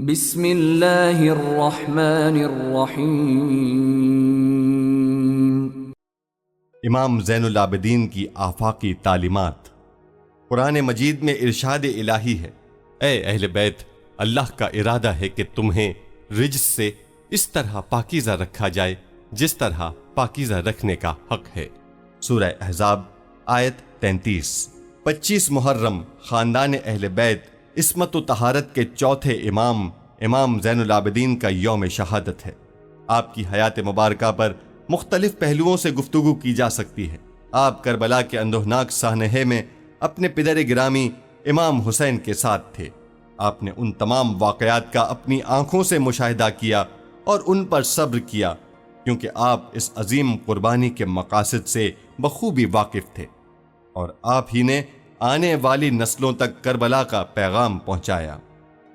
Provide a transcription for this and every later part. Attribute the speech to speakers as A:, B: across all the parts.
A: بسم اللہ الرحمن الرحیم۔
B: امام زین العابدین کی آفاقی تعلیمات۔ قرآن مجید میں ارشاد الہی ہے، اے اہل بیت، اللہ کا ارادہ ہے کہ تمہیں رجس سے اس طرح پاکیزہ رکھا جائے جس طرح پاکیزہ رکھنے کا حق ہے۔ سورہ احزاب آیت 33۔ 25 محرم خاندان اہل بیت عصمت و طہارت کے چوتھے امام زین العابدین کا یوم شہادت ہے۔ آپ کی حیات مبارکہ پر مختلف پہلوؤں سے گفتگو کی جا سکتی ہے۔ آپ کربلا کے اندوہناک سانحے میں اپنے پدر گرامی امام حسین کے ساتھ تھے۔ آپ نے ان تمام واقعات کا اپنی آنکھوں سے مشاہدہ کیا اور ان پر صبر کیا، کیونکہ آپ اس عظیم قربانی کے مقاصد سے بخوبی واقف تھے، اور آپ ہی نے آنے والی نسلوں تک کربلا کا پیغام پہنچایا۔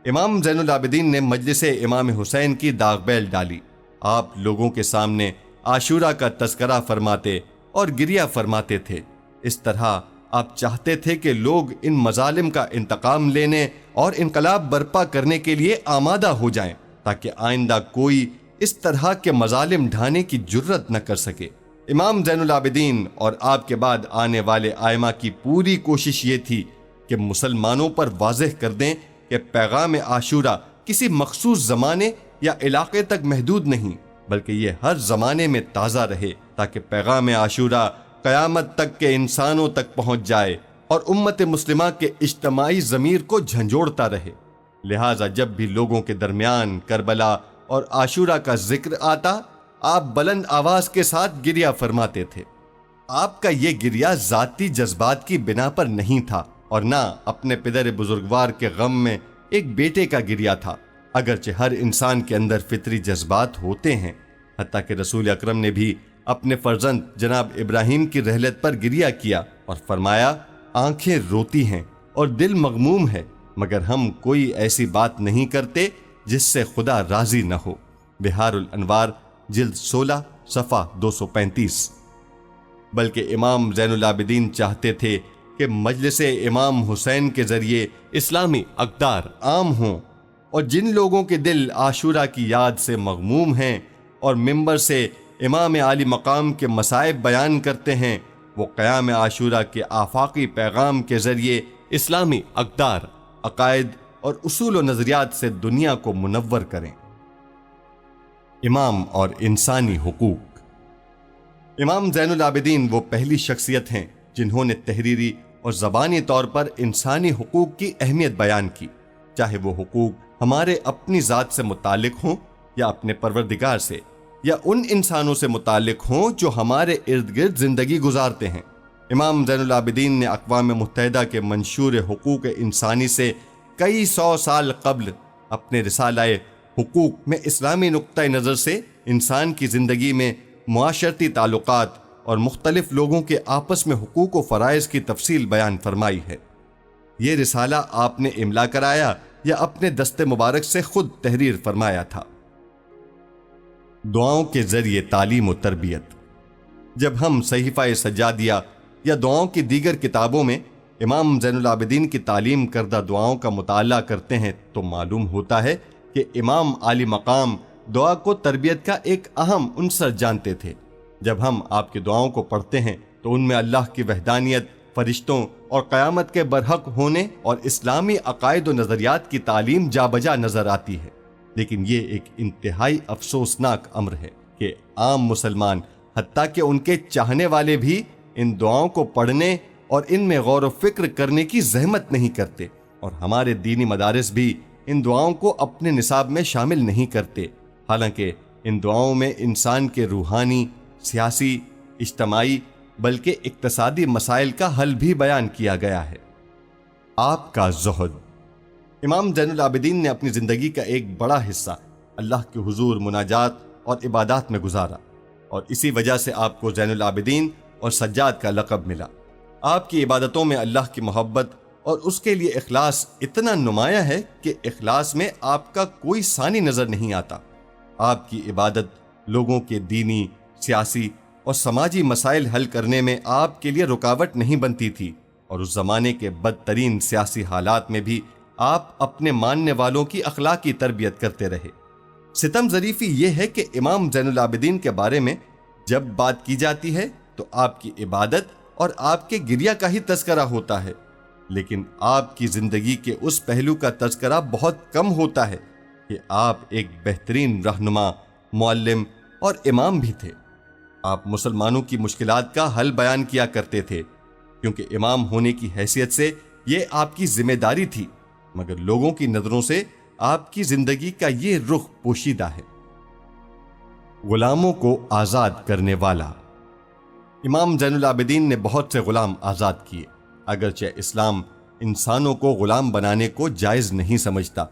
B: امام زین العابدین نے مجلس امام حسین کی داغ بیل ڈالی۔ آپ لوگوں کے سامنے عاشورہ کا تذکرہ فرماتے اور گریہ فرماتے تھے۔ اس طرح آپ چاہتے تھے کہ لوگ ان مظالم کا انتقام لینے اور انقلاب برپا کرنے کے لیے آمادہ ہو جائیں، تاکہ آئندہ کوئی اس طرح کے مظالم ڈھانے کی جرت نہ کر سکے۔ امام زین العابدین اور آپ کے بعد آنے والے ائمہ کی پوری کوشش یہ تھی کہ مسلمانوں پر واضح کر دیں کہ پیغام عاشورہ کسی مخصوص زمانے یا علاقے تک محدود نہیں، بلکہ یہ ہر زمانے میں تازہ رہے، تاکہ پیغام عاشورہ قیامت تک کے انسانوں تک پہنچ جائے اور امت مسلمہ کے اجتماعی ضمیر کو جھنجھوڑتا رہے۔ لہٰذا جب بھی لوگوں کے درمیان کربلا اور عاشورہ کا ذکر آتا، آپ بلند آواز کے ساتھ گریہ فرماتے تھے۔ آپ کا یہ گریہ ذاتی جذبات کی بنا پر نہیں تھا، اور نہ اپنے پدر بزرگوار کے غم میں ایک بیٹے کا گریہ تھا، اگرچہ ہر انسان کے اندر فطری جذبات ہوتے ہیں۔ حتیٰ کہ رسول اکرم نے بھی اپنے فرزند جناب ابراہیم کی رحلت پر گریہ کیا اور فرمایا، آنکھیں روتی ہیں اور دل مغموم ہے، مگر ہم کوئی ایسی بات نہیں کرتے جس سے خدا راضی نہ ہو۔ بہار الانوار جلد 16 صفحہ 235۔ بلکہ امام زین العابدین چاہتے تھے کہ مجلس امام حسین کے ذریعے اسلامی اقدار عام ہوں، اور جن لوگوں کے دل عاشورہ کی یاد سے مغموم ہیں اور ممبر سے امام عالی مقام کے مصائب بیان کرتے ہیں، وہ قیام عاشورہ کے آفاقی پیغام کے ذریعے اسلامی اقدار، عقائد اور اصول و نظریات سے دنیا کو منور کریں۔ امام اور انسانی حقوق۔ امام زین العابدین وہ پہلی شخصیت ہیں جنہوں نے تحریری اور زبانی طور پر انسانی حقوق کی اہمیت بیان کی، چاہے وہ حقوق ہمارے اپنی ذات سے متعلق ہوں یا اپنے پروردگار سے، یا ان انسانوں سے متعلق ہوں جو ہمارے ارد گرد زندگی گزارتے ہیں۔ امام زین العابدین نے اقوام متحدہ کے منشور حقوق انسانی سے کئی سو سال قبل اپنے رسالہ حقوق میں اسلامی نقطۂ نظر سے انسان کی زندگی میں معاشرتی تعلقات اور مختلف لوگوں کے آپس میں حقوق و فرائض کی تفصیل بیان فرمائی ہے۔ یہ رسالہ آپ نے املا کرایا یا اپنے دست مبارک سے خود تحریر فرمایا تھا؟ دعاؤں کے ذریعے تعلیم و تربیت۔ جب ہم صحیفہ سجادیہ یا دعاؤں کی دیگر کتابوں میں امام زین العابدین کی تعلیم کردہ دعاؤں کا مطالعہ کرتے ہیں تو معلوم ہوتا ہے کہ امام عالی مقام دعا کو تربیت کا ایک اہم عنصر جانتے تھے۔ جب ہم آپ کی دعاؤں کو پڑھتے ہیں تو ان میں اللہ کی وحدانیت، فرشتوں اور قیامت کے برحق ہونے اور اسلامی عقائد و نظریات کی تعلیم جا بجا نظر آتی ہے۔ لیکن یہ ایک انتہائی افسوسناک امر ہے کہ عام مسلمان، حتیٰ کہ ان کے چاہنے والے بھی، ان دعاؤں کو پڑھنے اور ان میں غور و فکر کرنے کی زحمت نہیں کرتے، اور ہمارے دینی مدارس بھی ان دعاؤں کو اپنے نصاب میں شامل نہیں کرتے، حالانکہ ان دعاؤں میں انسان کے روحانی، سیاسی، اجتماعی بلکہ اقتصادی مسائل کا حل بھی بیان کیا گیا ہے۔ آپ کا زہد۔ امام زین العابدین نے اپنی زندگی کا ایک بڑا حصہ اللہ کے حضور مناجات اور عبادات میں گزارا، اور اسی وجہ سے آپ کو زین العابدین اور سجاد کا لقب ملا۔ آپ کی عبادتوں میں اللہ کی محبت اور اس کے لیے اخلاص اتنا نمایاں ہے کہ اخلاص میں آپ کا کوئی ثانی نظر نہیں آتا۔ آپ کی عبادت لوگوں کے دینی، سیاسی اور سماجی مسائل حل کرنے میں آپ کے لیے رکاوٹ نہیں بنتی تھی، اور اس زمانے کے بدترین سیاسی حالات میں بھی آپ اپنے ماننے والوں کی اخلاقی تربیت کرتے رہے۔ ستم ظریفی یہ ہے کہ امام زین العابدین کے بارے میں جب بات کی جاتی ہے تو آپ کی عبادت اور آپ کے گریہ کا ہی تذکرہ ہوتا ہے، لیکن آپ کی زندگی کے اس پہلو کا تذکرہ بہت کم ہوتا ہے کہ آپ ایک بہترین رہنما، معلم اور امام بھی تھے۔ آپ مسلمانوں کی مشکلات کا حل بیان کیا کرتے تھے، کیونکہ امام ہونے کی حیثیت سے یہ آپ کی ذمہ داری تھی، مگر لوگوں کی نظروں سے آپ کی زندگی کا یہ رخ پوشیدہ ہے۔ غلاموں کو آزاد کرنے والا۔ امام زین العابدین نے بہت سے غلام آزاد کیے، اگرچہ اسلام انسانوں کو غلام بنانے کو جائز نہیں سمجھتا،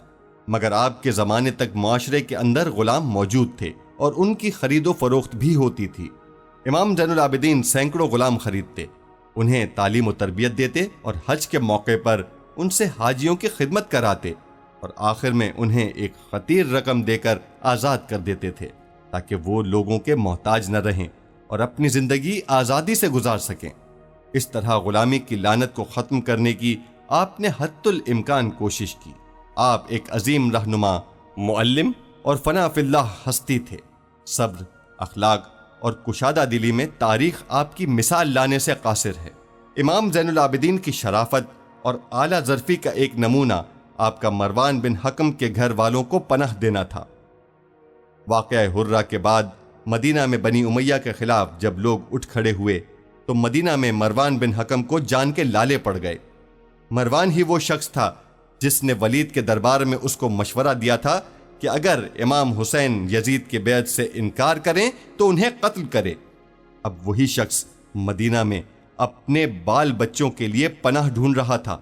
B: مگر آپ کے زمانے تک معاشرے کے اندر غلام موجود تھے اور ان کی خرید و فروخت بھی ہوتی تھی۔ امام زین العابدین سینکڑوں غلام خریدتے، انہیں تعلیم و تربیت دیتے اور حج کے موقع پر ان سے حاجیوں کی خدمت کراتے، اور آخر میں انہیں ایک خطیر رقم دے کر آزاد کر دیتے تھے تاکہ وہ لوگوں کے محتاج نہ رہیں اور اپنی زندگی آزادی سے گزار سکیں۔ اس طرح غلامی کی لعنت کو ختم کرنے کی آپ نے حتی الامکان کوشش کی۔ آپ ایک عظیم رہنما، معلم اور فنا فی اللہ ہستی تھے۔ صبر، اخلاق اور کشادہ دلی میں تاریخ آپ کی مثال لانے سے قاصر ہے۔ امام زین العابدین کی شرافت اور اعلیٰ ظرفی کا ایک نمونہ آپ کا مروان بن حکم کے گھر والوں کو پناہ دینا تھا۔ واقعہ حرہ کے بعد مدینہ میں بنی امیہ کے خلاف جب لوگ اٹھ کھڑے ہوئے تو مدینہ میں مروان بن حکم کو جان کے لالے پڑ گئے۔ مروان ہی وہ شخص تھا جس نے ولید کے دربار میں اس کو مشورہ دیا تھا کہ اگر امام حسین یزید کے بیعت سے انکار کریں تو انہیں قتل کرے۔ اب وہی شخص مدینہ میں اپنے بال بچوں کے لیے پناہ ڈھونڈ رہا تھا،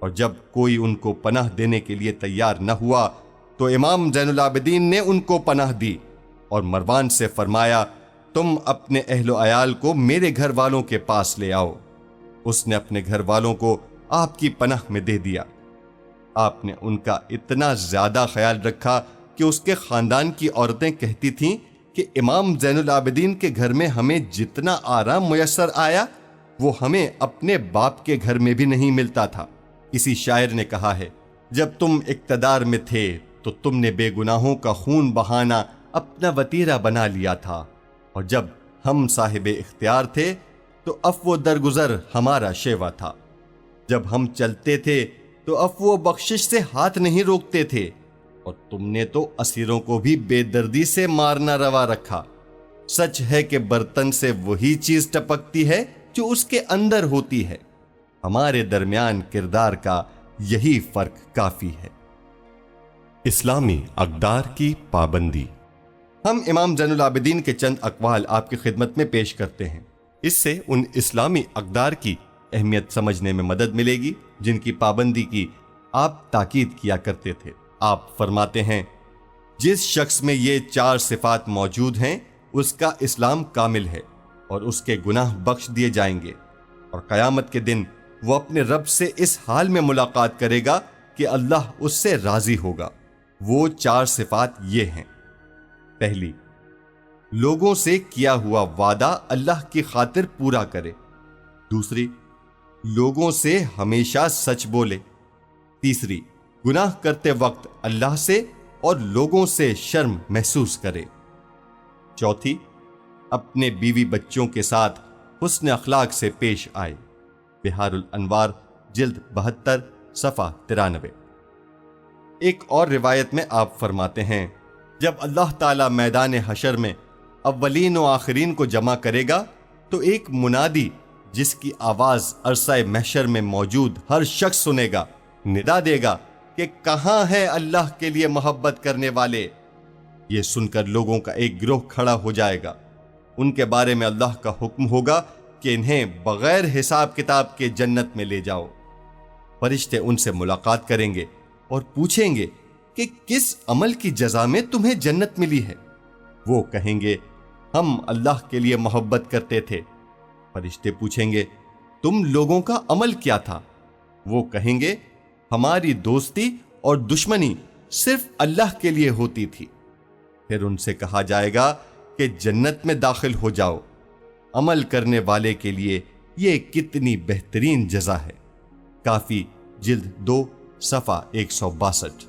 B: اور جب کوئی ان کو پناہ دینے کے لیے تیار نہ ہوا تو امام زین العابدین نے ان کو پناہ دی اور مروان سے فرمایا، تم اپنے اہل و عیال کو میرے گھر والوں کے پاس لے آؤ۔ اس نے اپنے گھر والوں کو آپ کی پناہ میں دے دیا۔ آپ نے ان کا اتنا زیادہ خیال رکھا کہ اس کے خاندان کی عورتیں کہتی تھیں کہ امام زین العابدین کے گھر میں ہمیں جتنا آرام میسر آیا وہ ہمیں اپنے باپ کے گھر میں بھی نہیں ملتا تھا۔ کسی شاعر نے کہا ہے، جب تم اقتدار میں تھے تو تم نے بے گناہوں کا خون بہانا اپنا وتیرہ بنا لیا تھا، اور جب ہم صاحب اختیار تھے تو عفو و درگزر ہمارا شیوا تھا۔ جب ہم چلتے تھے تو عفو و بخشش سے ہاتھ نہیں روکتے تھے، اور تم نے تو اسیروں کو بھی بے دردی سے مارنا روا رکھا۔ سچ ہے کہ برتن سے وہی چیز ٹپکتی ہے جو اس کے اندر ہوتی ہے۔ ہمارے درمیان کردار کا یہی فرق کافی ہے۔ اسلامی اقدار کی پابندی۔ ہم امام زین العابدین کے چند اقوال آپ کی خدمت میں پیش کرتے ہیں، اس سے ان اسلامی اقدار کی اہمیت سمجھنے میں مدد ملے گی جن کی پابندی کی آپ تاکید کیا کرتے تھے۔ آپ فرماتے ہیں، جس شخص میں یہ 4 صفات موجود ہیں اس کا اسلام کامل ہے اور اس کے گناہ بخش دیے جائیں گے، اور قیامت کے دن وہ اپنے رب سے اس حال میں ملاقات کرے گا کہ اللہ اس سے راضی ہوگا۔ وہ 4 صفات یہ ہیں: پہلی، لوگوں سے کیا ہوا وعدہ اللہ کی خاطر پورا کرے۔ دوسری، لوگوں سے ہمیشہ سچ بولے۔ تیسری، گناہ کرتے وقت اللہ سے اور لوگوں سے شرم محسوس کرے۔ چوتھی، اپنے بیوی بچوں کے ساتھ حسن اخلاق سے پیش آئے۔ بہار الانوار جلد 72 صفحہ 93۔ ایک اور روایت میں آپ فرماتے ہیں، جب اللہ تعالی میدان حشر میں اولین و آخرین کو جمع کرے گا تو ایک منادی جس کی آواز عرصہ محشر میں موجود ہر شخص سنے گا ندا دے گا کہ کہاں ہے اللہ کے لیے محبت کرنے والے۔ یہ سن کر لوگوں کا ایک گروہ کھڑا ہو جائے گا۔ ان کے بارے میں اللہ کا حکم ہوگا کہ انہیں بغیر حساب کتاب کے جنت میں لے جاؤ۔ فرشتے ان سے ملاقات کریں گے اور پوچھیں گے کہ کس عمل کی جزا میں تمہیں جنت ملی ہے؟ وہ کہیں گے، ہم اللہ کے لیے محبت کرتے تھے۔ فرشتے پوچھیں گے، تم لوگوں کا عمل کیا تھا؟ وہ کہیں گے، ہماری دوستی اور دشمنی صرف اللہ کے لیے ہوتی تھی۔ پھر ان سے کہا جائے گا کہ جنت میں داخل ہو جاؤ۔ عمل کرنے والے کے لیے یہ کتنی بہترین جزا ہے۔ کافی جلد 2 صفحہ 162۔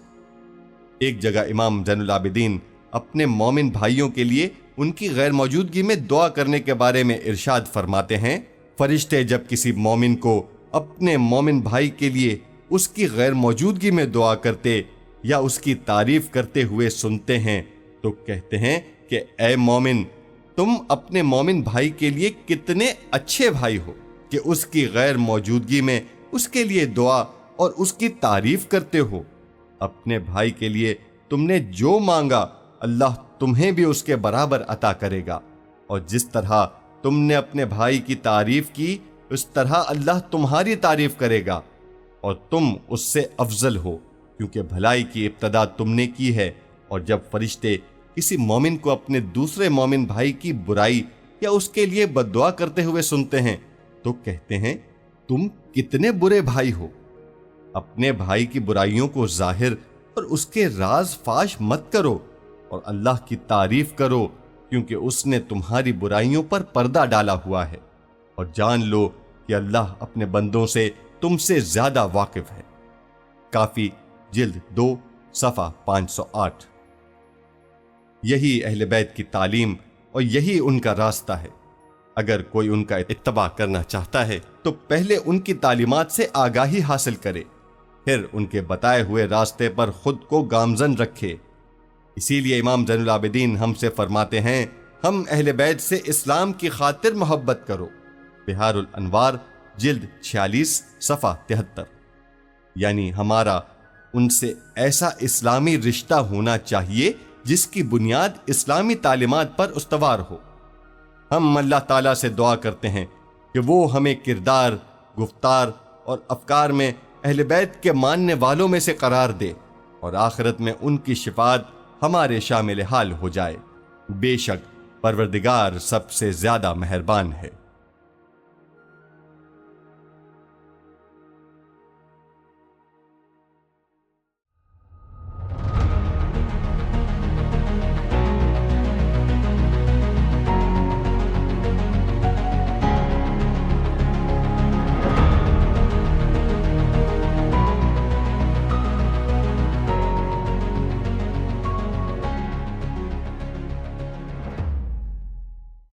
B: ایک جگہ امام زین العابدین اپنے مومن بھائیوں کے لیے ان کی غیر موجودگی میں دعا کرنے کے بارے میں ارشاد فرماتے ہیں، فرشتے جب کسی مومن کو اپنے مومن بھائی کے لیے اس کی غیر موجودگی میں دعا کرتے یا اس کی تعریف کرتے ہوئے سنتے ہیں تو کہتے ہیں کہ اے مومن، تم اپنے مومن بھائی کے لیے کتنے اچھے بھائی ہو کہ اس کی غیر موجودگی میں اس کے لیے دعا اور اس کی تعریف کرتے ہو۔ اپنے بھائی کے لیے تم نے جو مانگا اللہ تمہیں بھی اس کے برابر عطا کرے گا، اور جس طرح تم نے اپنے بھائی کی تعریف کی اس طرح اللہ تمہاری تعریف کرے گا، اور تم اس سے افضل ہو کیونکہ بھلائی کی ابتدا تم نے کی ہے۔ اور جب فرشتے کسی مومن کو اپنے دوسرے مومن بھائی کی برائی یا اس کے لیے بد دعا کرتے ہوئے سنتے ہیں تو کہتے ہیں تم کتنے برے بھائی ہو۔ اپنے بھائی کی برائیوں کو ظاہر اور اس کے راز فاش مت کرو، اور اللہ کی تعریف کرو کیونکہ اس نے تمہاری برائیوں پر پردہ ڈالا ہوا ہے، اور جان لو کہ اللہ اپنے بندوں سے تم سے زیادہ واقف ہے۔ کافی جلد 2 صفحہ 508۔ یہی اہل بیت کی تعلیم اور یہی ان کا راستہ ہے۔ اگر کوئی ان کا اتباع کرنا چاہتا ہے تو پہلے ان کی تعلیمات سے آگاہی حاصل کرے، پھر ان کے بتائے ہوئے راستے پر خود کو گامزن رکھے۔ اسی لیے امام زین العابدین ہم سے فرماتے ہیں، ہم اہل بیت سے اسلام کی خاطر محبت کرو۔ بہار الانوار جلد 46 صفحہ 73۔ یعنی ہمارا ان سے ایسا اسلامی رشتہ ہونا چاہیے جس کی بنیاد اسلامی تعلیمات پر استوار ہو۔ ہم اللہ تعالیٰ سے دعا کرتے ہیں کہ وہ ہمیں کردار، گفتار اور افکار میں اہل بیت کے ماننے والوں میں سے قرار دے، اور آخرت میں ان کی شفاعت ہمارے شامل حال ہو جائے۔ بے شک پروردگار سب سے زیادہ مہربان ہے۔